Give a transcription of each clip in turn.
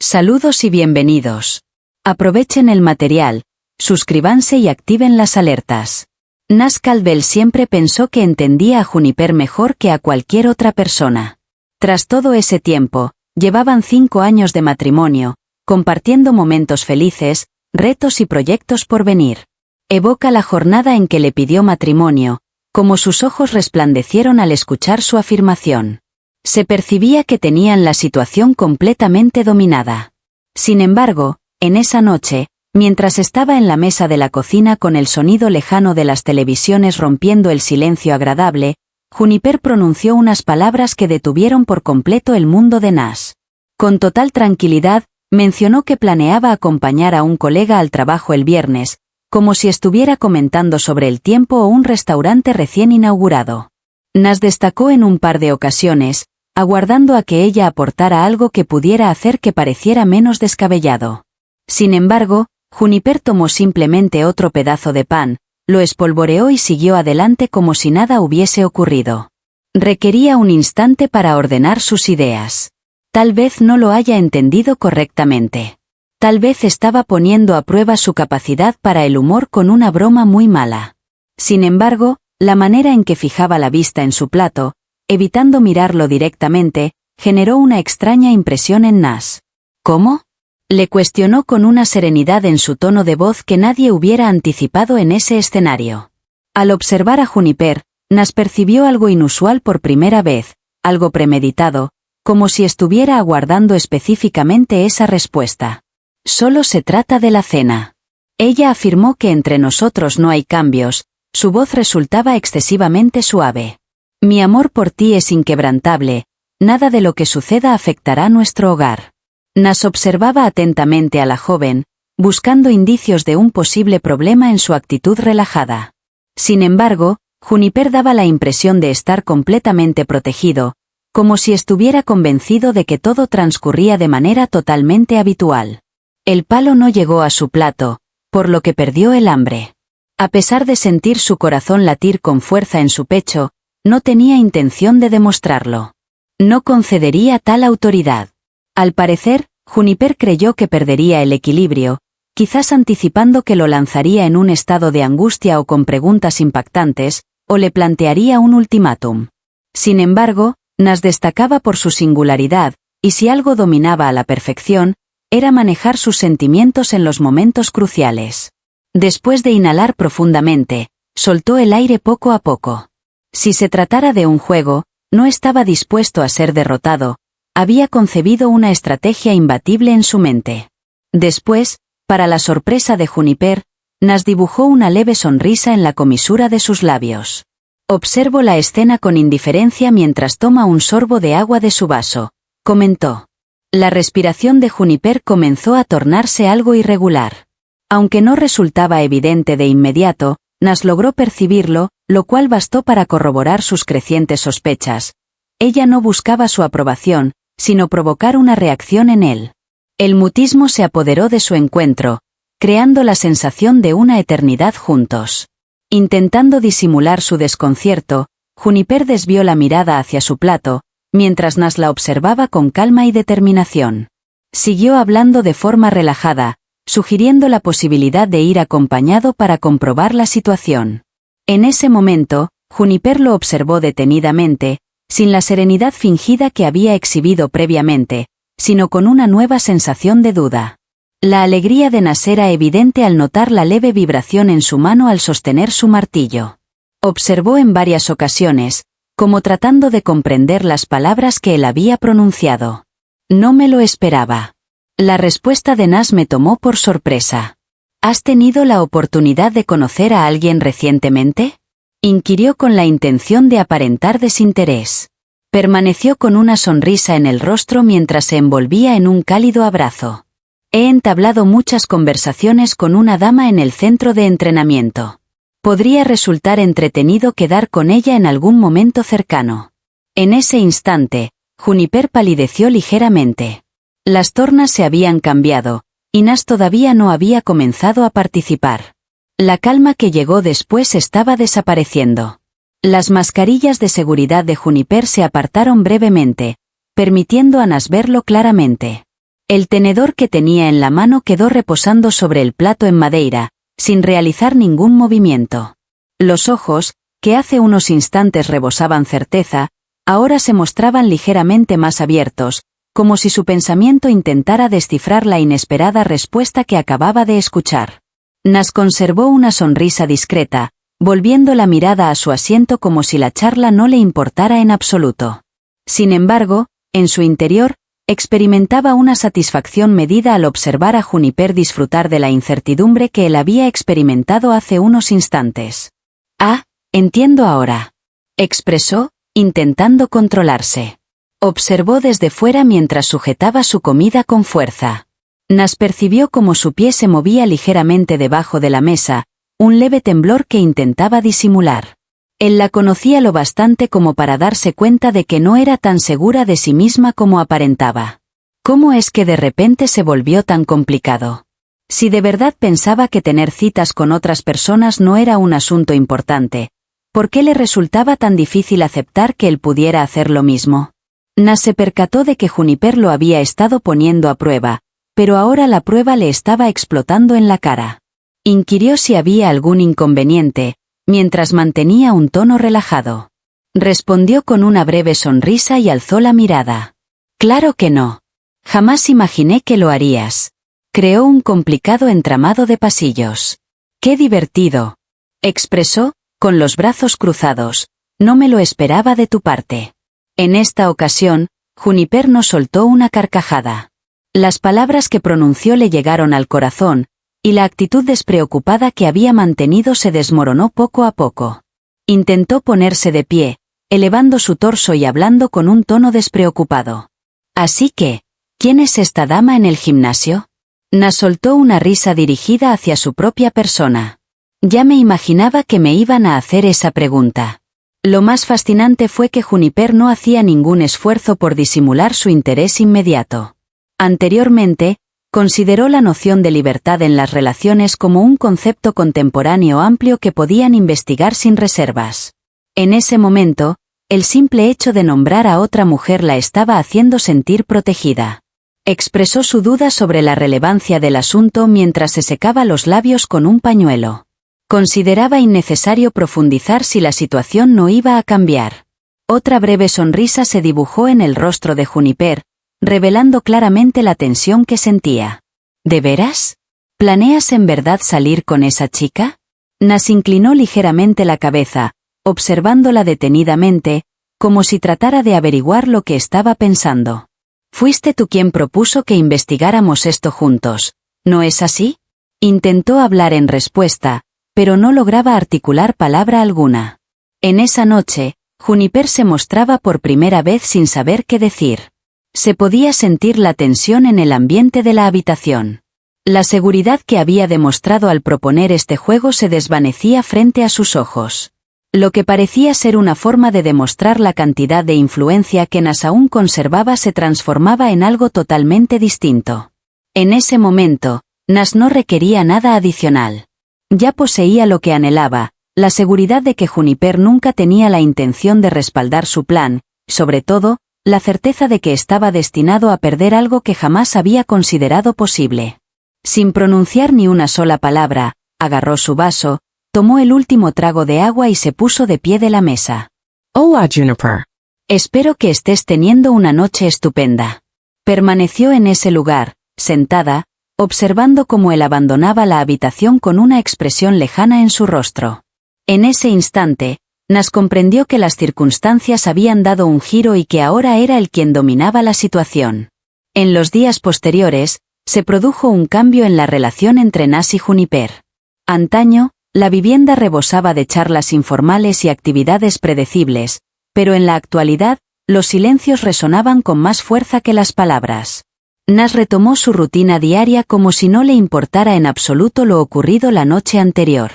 Saludos y bienvenidos. Aprovechen el material, suscríbanse y activen las alertas. Nas Caldwell siempre pensó que entendía a Juniper mejor que a cualquier otra persona. Tras todo ese tiempo, llevaban 5 años de matrimonio, compartiendo momentos felices, retos y proyectos por venir. Evoca la jornada en que le pidió matrimonio, como sus ojos resplandecieron al escuchar su afirmación. Se percibía que tenían la situación completamente dominada. Sin embargo, en esa noche, mientras estaba en la mesa de la cocina con el sonido lejano de las televisiones rompiendo el silencio agradable, Juniper pronunció unas palabras que detuvieron por completo el mundo de Nas. Con total tranquilidad, mencionó que planeaba acompañar a un colega al trabajo el viernes, como si estuviera comentando sobre el tiempo o un restaurante recién inaugurado. Nas destacó en un par de ocasiones, aguardando a que ella aportara algo que pudiera hacer que pareciera menos descabellado. Sin embargo, Juniper tomó simplemente otro pedazo de pan, lo espolvoreó y siguió adelante como si nada hubiese ocurrido. Requería un instante para ordenar sus ideas. Tal vez no lo haya entendido correctamente. Tal vez estaba poniendo a prueba su capacidad para el humor con una broma muy mala. Sin embargo, la manera en que fijaba la vista en su plato, evitando mirarlo directamente, generó una extraña impresión en Nas. ¿Cómo? Le cuestionó con una serenidad en su tono de voz que nadie hubiera anticipado en ese escenario. Al observar a Juniper, Nas percibió algo inusual por primera vez, algo premeditado, como si estuviera aguardando específicamente esa respuesta. Solo se trata de la cena. Ella afirmó que entre nosotros no hay cambios, su voz resultaba excesivamente suave. Mi amor por ti es inquebrantable, nada de lo que suceda afectará nuestro hogar. Nas observaba atentamente a la joven, buscando indicios de un posible problema en su actitud relajada. Sin embargo, Juniper daba la impresión de estar completamente protegido, como si estuviera convencido de que todo transcurría de manera totalmente habitual. El palo no llegó a su plato, por lo que perdió el hambre. A pesar de sentir su corazón latir con fuerza en su pecho, no tenía intención de demostrarlo. No concedería tal autoridad. Al parecer, Juniper creyó que perdería el equilibrio, quizás anticipando que lo lanzaría en un estado de angustia o con preguntas impactantes, o le plantearía un ultimátum. Sin embargo, Nas destacaba por su singularidad, y si algo dominaba a la perfección, era manejar sus sentimientos en los momentos cruciales. Después de inhalar profundamente, soltó el aire poco a poco. Si se tratara de un juego, no estaba dispuesto a ser derrotado, había concebido una estrategia imbatible en su mente. Después, para la sorpresa de Juniper, Nas dibujó una leve sonrisa en la comisura de sus labios. Observo la escena con indiferencia mientras toma un sorbo de agua de su vaso, comentó. La respiración de Juniper comenzó a tornarse algo irregular. Aunque no resultaba evidente de inmediato, Nas logró percibirlo, lo cual bastó para corroborar sus crecientes sospechas. Ella no buscaba su aprobación, sino provocar una reacción en él. El mutismo se apoderó de su encuentro, creando la sensación de una eternidad juntos. Intentando disimular su desconcierto, Juniper desvió la mirada hacia su plato, mientras Nas la observaba con calma y determinación. Siguió hablando de forma relajada, sugiriendo la posibilidad de ir acompañado para comprobar la situación. En ese momento, Juniper lo observó detenidamente, sin la serenidad fingida que había exhibido previamente, sino con una nueva sensación de duda. La alegría de Nas era evidente al notar la leve vibración en su mano al sostener su martillo. Observó en varias ocasiones, como tratando de comprender las palabras que él había pronunciado. No me lo esperaba. La respuesta de Nas me tomó por sorpresa. ¿Has tenido la oportunidad de conocer a alguien recientemente? Inquirió con la intención de aparentar desinterés. Permaneció con una sonrisa en el rostro mientras se envolvía en un cálido abrazo. He entablado muchas conversaciones con una dama en el centro de entrenamiento. Podría resultar entretenido quedar con ella en algún momento cercano. En ese instante, Juniper palideció ligeramente. Las tornas se habían cambiado, y Nas todavía no había comenzado a participar. La calma que llegó después estaba desapareciendo. Las mascarillas de seguridad de Juniper se apartaron brevemente, permitiendo a Nas verlo claramente. El tenedor que tenía en la mano quedó reposando sobre el plato en madera, sin realizar ningún movimiento. Los ojos, que hace unos instantes rebosaban certeza, ahora se mostraban ligeramente más abiertos, como si su pensamiento intentara descifrar la inesperada respuesta que acababa de escuchar. Nas conservó una sonrisa discreta, volviendo la mirada a su asiento como si la charla no le importara en absoluto. Sin embargo, en su interior, experimentaba una satisfacción medida al observar a Juniper disfrutar de la incertidumbre que él había experimentado hace unos instantes. «Ah, entiendo ahora», expresó, intentando controlarse. Observó desde fuera mientras sujetaba su comida con fuerza. Nas percibió como su pie se movía ligeramente debajo de la mesa, un leve temblor que intentaba disimular. Él la conocía lo bastante como para darse cuenta de que no era tan segura de sí misma como aparentaba. ¿Cómo es que de repente se volvió tan complicado? Si de verdad pensaba que tener citas con otras personas no era un asunto importante, ¿por qué le resultaba tan difícil aceptar que él pudiera hacer lo mismo? Nas se percató de que Juniper lo había estado poniendo a prueba, pero ahora la prueba le estaba explotando en la cara. Inquirió si había algún inconveniente, mientras mantenía un tono relajado. Respondió con una breve sonrisa y alzó la mirada. «Claro que no. Jamás imaginé que lo harías». Creó un complicado entramado de pasillos. «¡Qué divertido!», expresó, con los brazos cruzados. «No me lo esperaba de tu parte». En esta ocasión, Juniper no soltó una carcajada. Las palabras que pronunció le llegaron al corazón, y la actitud despreocupada que había mantenido se desmoronó poco a poco. Intentó ponerse de pie, elevando su torso y hablando con un tono despreocupado. «Así que, ¿quién es esta dama en el gimnasio?». Nas soltó una risa dirigida hacia su propia persona. «Ya me imaginaba que me iban a hacer esa pregunta». Lo más fascinante fue que Juniper no hacía ningún esfuerzo por disimular su interés inmediato. Anteriormente, consideró la noción de libertad en las relaciones como un concepto contemporáneo amplio que podían investigar sin reservas. En ese momento, el simple hecho de nombrar a otra mujer la estaba haciendo sentir protegida. Expresó su duda sobre la relevancia del asunto mientras se secaba los labios con un pañuelo. Consideraba innecesario profundizar si la situación no iba a cambiar. Otra breve sonrisa se dibujó en el rostro de Juniper, revelando claramente la tensión que sentía. «¿De veras? ¿Planeas en verdad salir con esa chica?». Nas inclinó ligeramente la cabeza, observándola detenidamente, como si tratara de averiguar lo que estaba pensando. «Fuiste tú quien propuso que investigáramos esto juntos, ¿no es así?». Intentó hablar en respuesta, pero no lograba articular palabra alguna. En esa noche, Juniper se mostraba por primera vez sin saber qué decir. Se podía sentir la tensión en el ambiente de la habitación. La seguridad que había demostrado al proponer este juego se desvanecía frente a sus ojos. Lo que parecía ser una forma de demostrar la cantidad de influencia que Nas aún conservaba se transformaba en algo totalmente distinto. En ese momento, Nas no requería nada adicional. Ya poseía lo que anhelaba, la seguridad de que Juniper nunca tenía la intención de respaldar su plan, sobre todo, la certeza de que estaba destinado a perder algo que jamás había considerado posible. Sin pronunciar ni una sola palabra, agarró su vaso, tomó el último trago de agua y se puso de pie de la mesa. «Hola, Juniper. Espero que estés teniendo una noche estupenda». Permaneció en ese lugar, sentada, observando cómo él abandonaba la habitación con una expresión lejana en su rostro. En ese instante, Nas comprendió que las circunstancias habían dado un giro y que ahora era él quien dominaba la situación. En los días posteriores, se produjo un cambio en la relación entre Nas y Juniper. Antaño, la vivienda rebosaba de charlas informales y actividades predecibles, pero en la actualidad, los silencios resonaban con más fuerza que las palabras. Nas retomó su rutina diaria como si no le importara en absoluto lo ocurrido la noche anterior.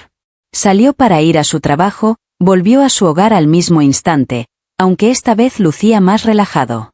Salió para ir a su trabajo, volvió a su hogar al mismo instante, aunque esta vez lucía más relajado.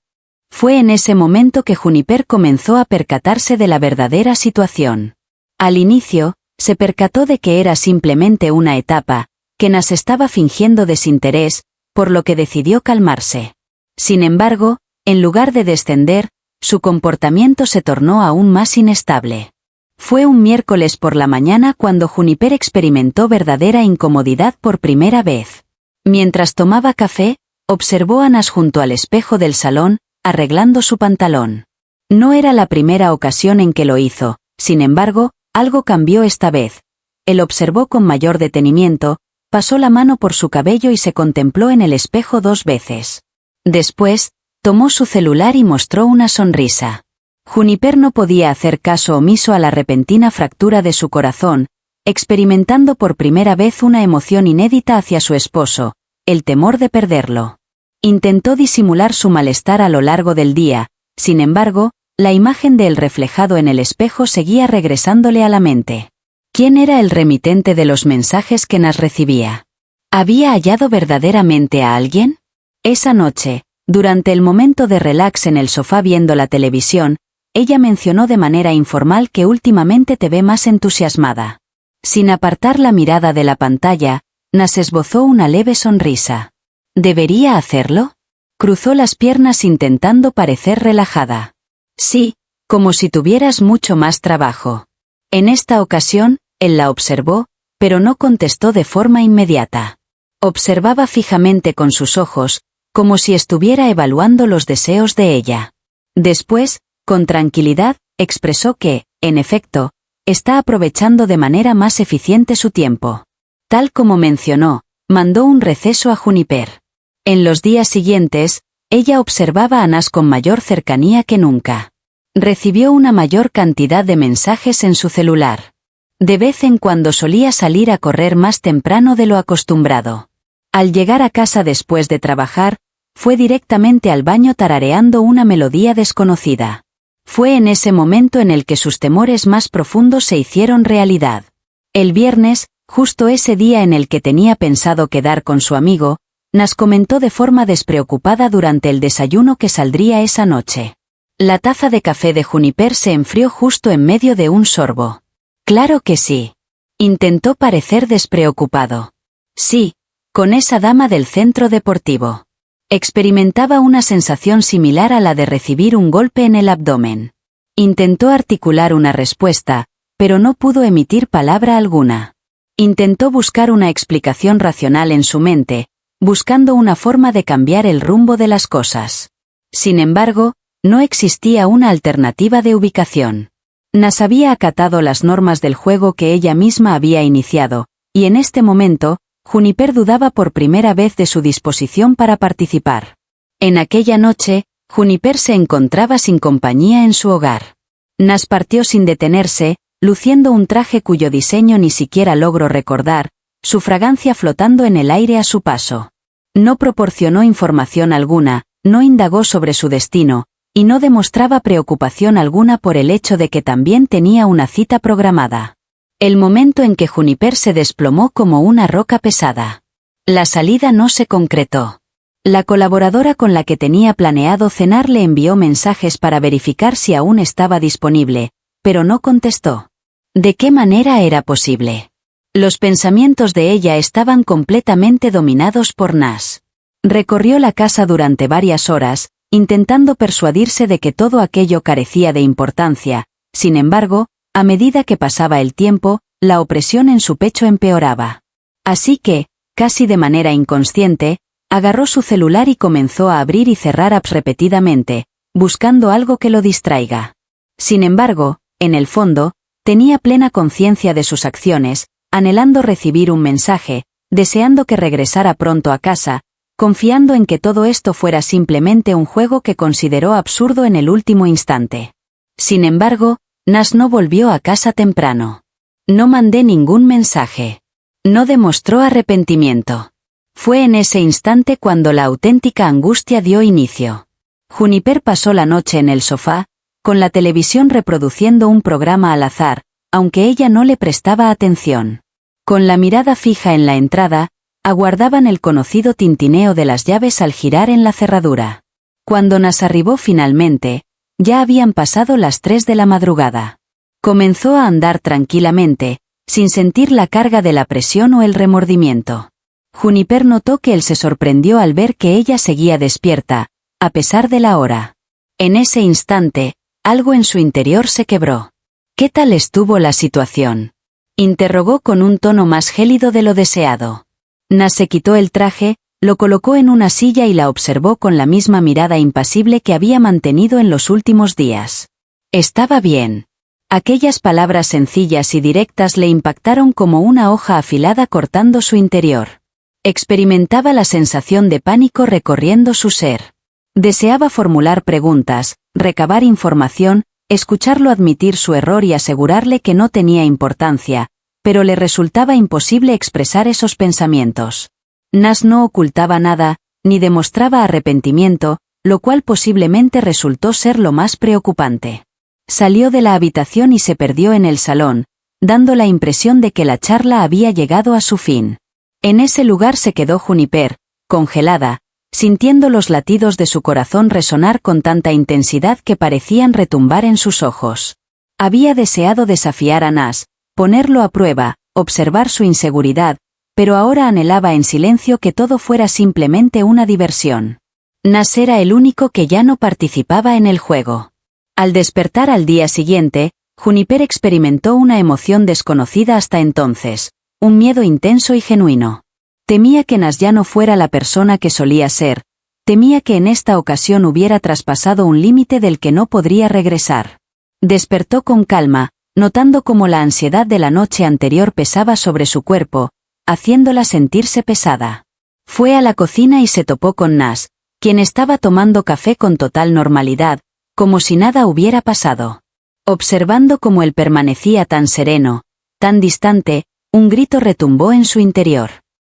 Fue en ese momento que Juniper comenzó a percatarse de la verdadera situación. Al inicio, se percató de que era simplemente una etapa, que Nas estaba fingiendo desinterés, por lo que decidió calmarse. Sin embargo, en lugar de descender, su comportamiento se tornó aún más inestable. Fue un miércoles por la mañana cuando Juniper experimentó verdadera incomodidad por primera vez. Mientras tomaba café, observó a Nash junto al espejo del salón, arreglando su pantalón. No era la primera ocasión en que lo hizo, sin embargo, algo cambió esta vez. Él observó con mayor detenimiento, pasó la mano por su cabello y se contempló en el espejo 2 veces. Después, tomó su celular y mostró una sonrisa. Juniper no podía hacer caso omiso a la repentina fractura de su corazón, experimentando por primera vez una emoción inédita hacia su esposo, el temor de perderlo. Intentó disimular su malestar a lo largo del día, sin embargo, la imagen de él reflejado en el espejo seguía regresándole a la mente. ¿Quién era el remitente de los mensajes que Nash recibía? ¿Había hallado verdaderamente a alguien? Esa noche, durante el momento de relax en el sofá viendo la televisión, ella mencionó de manera informal que últimamente te ve más entusiasmada. Sin apartar la mirada de la pantalla, Nash esbozó una leve sonrisa. ¿Debería hacerlo? Cruzó las piernas intentando parecer relajada. Sí, como si tuvieras mucho más trabajo. En esta ocasión, él la observó, pero no contestó de forma inmediata. Observaba fijamente con sus ojos, como si estuviera evaluando los deseos de ella. Después, con tranquilidad, expresó que, en efecto, está aprovechando de manera más eficiente su tiempo. Tal como mencionó, mandó un receso a Juniper. En los días siguientes, ella observaba a Nash con mayor cercanía que nunca. Recibió una mayor cantidad de mensajes en su celular. De vez en cuando solía salir a correr más temprano de lo acostumbrado. Al llegar a casa después de trabajar, fue directamente al baño tarareando una melodía desconocida. Fue en ese momento en el que sus temores más profundos se hicieron realidad. El viernes, justo ese día en el que tenía pensado quedar con su amigo, Nash comentó de forma despreocupada durante el desayuno que saldría esa noche. La taza de café de Juniper se enfrió justo en medio de un sorbo. Claro que sí. Intentó parecer despreocupado. Sí, con esa dama del centro deportivo. Experimentaba una sensación similar a la de recibir un golpe en el abdomen. Intentó articular una respuesta, pero no pudo emitir palabra alguna. Intentó buscar una explicación racional en su mente, buscando una forma de cambiar el rumbo de las cosas. Sin embargo, no existía una alternativa de ubicación. Nash había acatado las normas del juego que ella misma había iniciado, y en este momento, Juniper dudaba por primera vez de su disposición para participar. En aquella noche, Juniper se encontraba sin compañía en su hogar. Nash partió sin detenerse, luciendo un traje cuyo diseño ni siquiera logró recordar, su fragancia flotando en el aire a su paso. No proporcionó información alguna, no indagó sobre su destino, y no demostraba preocupación alguna por el hecho de que también tenía una cita programada. El momento en que Juniper se desplomó como una roca pesada. La salida no se concretó. La colaboradora con la que tenía planeado cenar le envió mensajes para verificar si aún estaba disponible, pero no contestó. ¿De qué manera era posible? Los pensamientos de ella estaban completamente dominados por Nash. Recorrió la casa durante varias horas, intentando persuadirse de que todo aquello carecía de importancia. Sin embargo, a medida que pasaba el tiempo, la opresión en su pecho empeoraba. Así que, casi de manera inconsciente, agarró su celular y comenzó a abrir y cerrar apps repetidamente, buscando algo que lo distraiga. Sin embargo, en el fondo, tenía plena conciencia de sus acciones, anhelando recibir un mensaje, deseando que regresara pronto a casa, confiando en que todo esto fuera simplemente un juego que consideró absurdo en el último instante. Sin embargo, Nash no volvió a casa temprano. No mandé ningún mensaje. No demostró arrepentimiento. Fue en ese instante cuando la auténtica angustia dio inicio. Juniper pasó la noche en el sofá, con la televisión reproduciendo un programa al azar, aunque ella no le prestaba atención. Con la mirada fija en la entrada, aguardaban el conocido tintineo de las llaves al girar en la cerradura. Cuando Nash arribó finalmente, ya habían pasado las 3 de la madrugada. Comenzó a andar tranquilamente, sin sentir la carga de la presión o el remordimiento. Juniper notó que él se sorprendió al ver que ella seguía despierta, a pesar de la hora. En ese instante, algo en su interior se quebró. ¿Qué tal estuvo la situación?, interrogó con un tono más gélido de lo deseado. Nas se quitó el traje, lo colocó en una silla y la observó con la misma mirada impasible que había mantenido en los últimos días. Estaba bien. Aquellas palabras sencillas y directas le impactaron como una hoja afilada cortando su interior. Experimentaba la sensación de pánico recorriendo su ser. Deseaba formular preguntas, recabar información, escucharlo admitir su error y asegurarle que no tenía importancia, pero le resultaba imposible expresar esos pensamientos. Nas no ocultaba nada, ni demostraba arrepentimiento, lo cual posiblemente resultó ser lo más preocupante. Salió de la habitación y se perdió en el salón, dando la impresión de que la charla había llegado a su fin. En ese lugar se quedó Juniper, congelada, sintiendo los latidos de su corazón resonar con tanta intensidad que parecían retumbar en sus ojos. Había deseado desafiar a Nas, ponerlo a prueba, observar su inseguridad, pero ahora anhelaba en silencio que todo fuera simplemente una diversión. Nas era el único que ya no participaba en el juego. Al despertar al día siguiente, Juniper experimentó una emoción desconocida hasta entonces, un miedo intenso y genuino. Temía que Nas ya no fuera la persona que solía ser, temía que en esta ocasión hubiera traspasado un límite del que no podría regresar. Despertó con calma, notando cómo la ansiedad de la noche anterior pesaba sobre su cuerpo, haciéndola sentirse pesada. Fue a la cocina y se topó con Nas, quien estaba tomando café con total normalidad, como si nada hubiera pasado. Observando cómo él permanecía tan sereno, tan distante, un grito retumbó en su interior.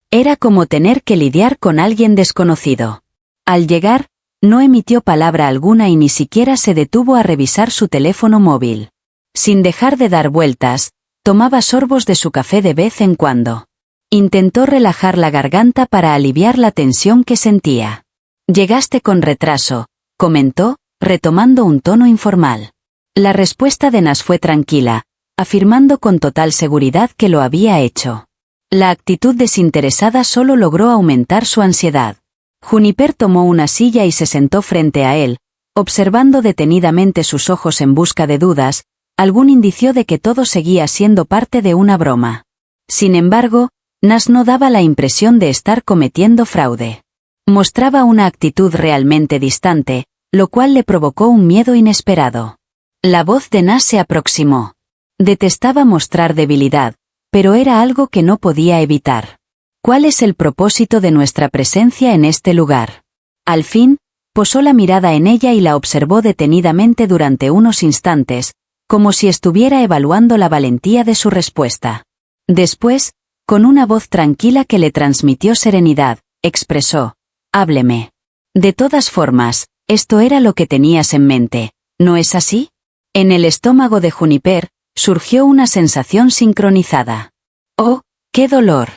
Era como tener que lidiar con alguien desconocido. Al llegar, no emitió palabra alguna y ni siquiera se detuvo a revisar su teléfono móvil. Sin dejar de dar vueltas, tomaba sorbos de su café de vez en cuando. Intentó relajar la garganta para aliviar la tensión que sentía. «Llegaste con retraso», comentó, retomando un tono informal. La respuesta de Nas fue tranquila, afirmando con total seguridad que lo había hecho. La actitud desinteresada solo logró aumentar su ansiedad. Juniper tomó una silla y se sentó frente a él, observando detenidamente sus ojos en busca de dudas, algún indicio de que todo seguía siendo parte de una broma. Sin embargo, Nas no daba la impresión de estar cometiendo fraude. Mostraba una actitud realmente distante, lo cual le provocó un miedo inesperado. La voz de Nas se aproximó. Detestaba mostrar debilidad, pero era algo que no podía evitar. ¿Cuál es el propósito de nuestra presencia en este lugar? Al fin, posó la mirada en ella y la observó detenidamente durante unos instantes, como si estuviera evaluando la valentía de su respuesta. Después, con una voz tranquila que le transmitió serenidad, expresó: «Hábleme. De todas formas, esto era lo que tenías en mente, ¿no es así?» En el estómago de Juniper, surgió una sensación sincronizada. «Oh, qué dolor.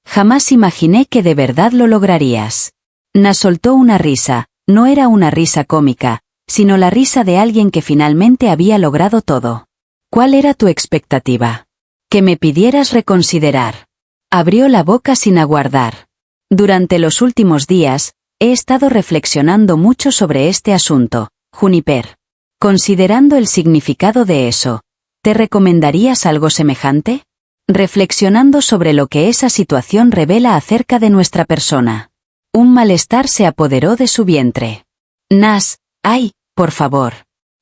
Jamás imaginé que de verdad lo lograrías». Nas soltó una risa, no era una risa cómica, sino la risa de alguien que finalmente había logrado todo. «¿Cuál era tu expectativa? Que me pidieras reconsiderar». Abrió la boca sin aguardar. «Durante los últimos días, he estado reflexionando mucho sobre este asunto, Juniper. Considerando el significado de eso, ¿te recomendarías algo semejante? Reflexionando sobre lo que esa situación revela acerca de nuestra persona». Un malestar se apoderó de su vientre. «Nas, ay, por favor».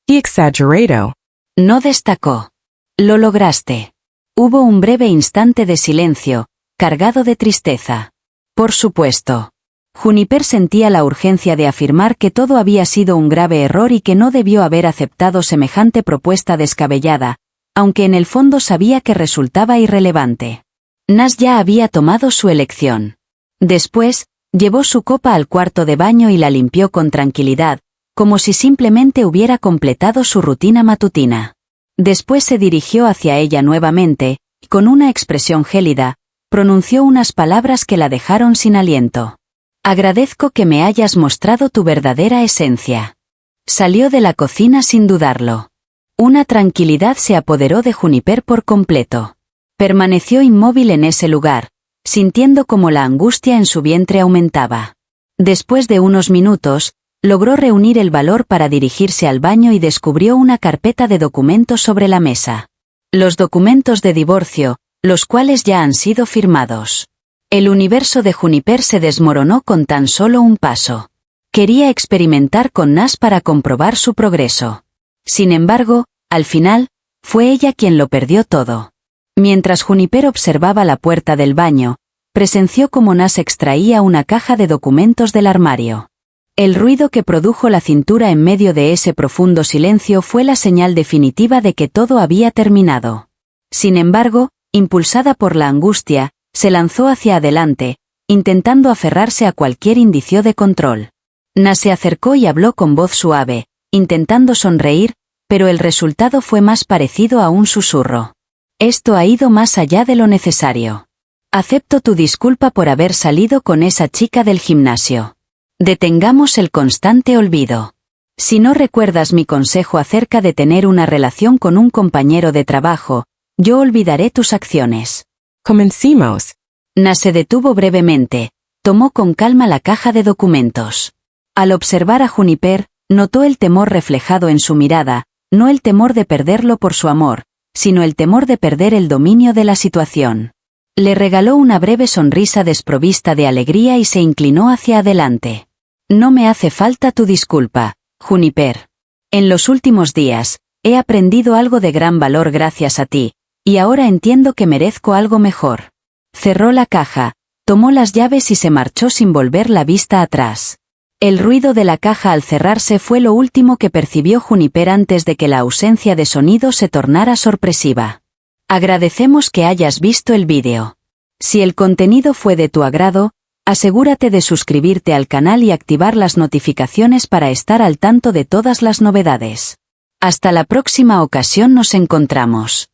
He exagerado. No destacó. «Lo lograste». Hubo un breve instante de silencio, cargado de tristeza. «Por supuesto». Juniper sentía la urgencia de afirmar que todo había sido un grave error y que no debió haber aceptado semejante propuesta descabellada, aunque en el fondo sabía que resultaba irrelevante. Nas ya había tomado su elección. Después, llevó su copa al cuarto de baño y la limpió con tranquilidad, como si simplemente hubiera completado su rutina matutina. Después se dirigió hacia ella nuevamente, y con una expresión gélida, pronunció unas palabras que la dejaron sin aliento. «Agradezco que me hayas mostrado tu verdadera esencia». Salió de la cocina sin dudarlo. Una tranquilidad se apoderó de Juniper por completo. Permaneció inmóvil en ese lugar, sintiendo como la angustia en su vientre aumentaba. Después de unos minutos, Logró reunir el valor para dirigirse al baño y descubrió una carpeta de documentos sobre la mesa. Los documentos de divorcio, los cuales ya han sido firmados. El universo de Juniper se desmoronó con tan solo un paso. Quería experimentar con Nas para comprobar su progreso. Sin embargo, al final, fue ella quien lo perdió todo. Mientras Juniper observaba la puerta del baño, presenció cómo Nas extraía una caja de documentos del armario. El ruido que produjo la cintura en medio de ese profundo silencio fue la señal definitiva de que todo había terminado. Sin embargo, impulsada por la angustia, se lanzó hacia adelante, intentando aferrarse a cualquier indicio de control. Nas se acercó y habló con voz suave, intentando sonreír, pero el resultado fue más parecido a un susurro. Esto ha ido más allá de lo necesario. Acepto tu disculpa por haber salido con esa chica del gimnasio. Detengamos el constante olvido. Si no recuerdas mi consejo acerca de tener una relación con un compañero de trabajo, yo olvidaré tus acciones. Comencemos. Nas se detuvo brevemente, tomó con calma la caja de documentos. Al observar a Juniper, notó el temor reflejado en su mirada, no el temor de perderlo por su amor, sino el temor de perder el dominio de la situación. Le regaló una breve sonrisa desprovista de alegría y se inclinó hacia adelante. No me hace falta tu disculpa, Juniper. En los últimos días, he aprendido algo de gran valor gracias a ti, y ahora entiendo que merezco algo mejor. Cerró la caja, tomó las llaves y se marchó sin volver la vista atrás. El ruido de la caja al cerrarse fue lo último que percibió Juniper antes de que la ausencia de sonido se tornara sorpresiva. Agradecemos que hayas visto el vídeo. Si el contenido fue de tu agrado, asegúrate de suscribirte al canal y activar las notificaciones para estar al tanto de todas las novedades. Hasta la próxima ocasión nos encontramos.